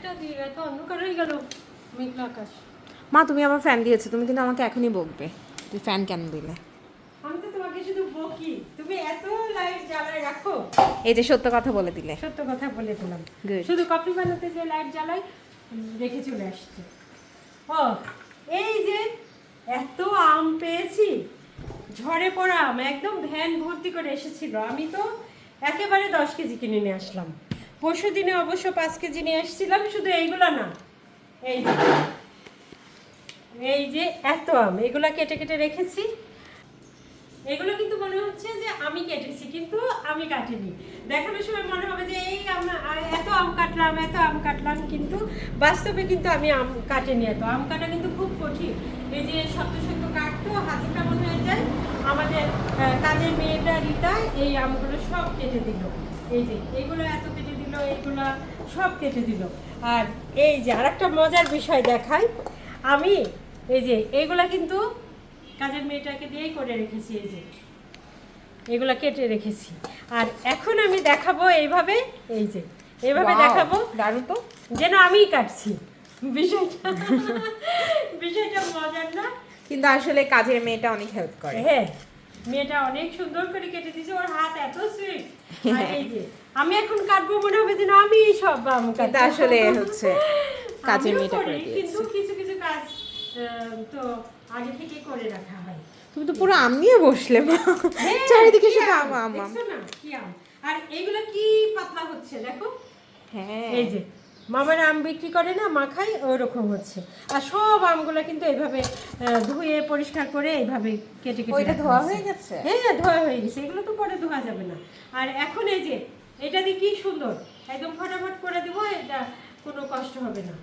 লাইটটা দিয়ে এত অন্ধকার হয়ে গেল, মেঘলা আকাশ। মা তুমি আমার ফ্যান দিয়েছো, তুমি কিন্তু আমাকে এখনই বকবে তুই ফ্যান কেন দিলে। আমি তো তোমাকে শুধু বকি, তুমি এত লাইট জ্বালায় রাখো। এই যে সত্য কথা বলে দিলে। সত্য কথা বলে দিলাম। Good. শুধু কফি বানাতে যে লাইট জ্বালাই রেখে চলে আসছে। ও এই যে এত আম পেয়েছি, ঝড়ে পড়া আম, একদম ভ্যান ভর্তি করে এসেছিল। আমি তো একেবারে 10 কেজি কিনে নিয়ে আসলাম। পরশু দিনে অবশ্য 5 কেজি নিয়ে আসছিলাম। শুধু এইগুলো না, এই যে এই যে এত আম, এগুলা কেটে কেটে রেখেছি। এগুলো কিন্তু মনে হচ্ছে যে আমি কেটেছি, কিন্তু আমি কাটিনি। দেখানোর সময় মনে হবে যে এই এত আম কাটলাম, এত আম কাটলাম, কিন্তু বাস্তবে কিন্তু আমি আম কাটিনি। এত আম কাটা কিন্তু খুব কঠিন। এই যে শক্ত শক্ত কাটতো, হাতে কেমন হয়ে যায়। আমাদের কাজের মেয়েটা রীতা এই আমগুলো সব কেটে দিল। এই যে এইগুলো এত কেটে দিল, এইগুলো সব কেটে দিল। আর এই যে আরেকটা মজার বিষয় দেখাই, আমি এই যে এইগুলা কিন্তু কাজের মেয়েটাকে দিয়েই করে রেখেছি। এই যে এগুলা কেটে রেখেছি। আর এখন আমি দেখাবো এইভাবে, এই যে এইভাবে দেখাবো, দারুণ তো, যেন আমিই কাটছি। বিষয়টা বিষয়টা মজার না? কিন্তু আসলে কাজের মেয়েটা অনেক হেল্প করে। হ্যাঁ, মেয়েটা অনেক সুন্দর করে কেটে দিয়েছে, ওর হাত এত সুইট। আর এই যে আমি এখন কাটবো, মনে হবে যেন আমি সব আম কিন্তু কাটছি। আসলে হচ্ছে কাজের আমিও মেয়েটা করি, করে দিয়েছে। কিন্তু কিছু কিছু কাজ তো আগে থেকে করে রাখা হয়। তুমি তো পুরো আম নিয়ে বসলে মা, হ্যাঁ, চারিদিকে কি শুধু আম, আম আম আম। দেখছো না কি আম? আর এগুলো কি পাতলা হচ্ছে দেখো। হ্যাঁ এই যে মামার আম বিক্রি করে না, মাখাই ওরকম হচ্ছে। আর সব আমগুলো কিন্তু এইভাবে ধুয়ে পরিষ্কার করে এইভাবে কেটে কেটে ওইটা রাখা ধোয়া হয়েছে। হয়ে গেছে? হ্যাঁ, ধোয়া হয়ে গেছে। এগুলো তো পরে ধোয়া যাবে না। আর এখন এই যে এটা দিয়ে কি সুন্দর একদম ফটাফট করে দেবো, এটা কোনো কষ্ট হবে না।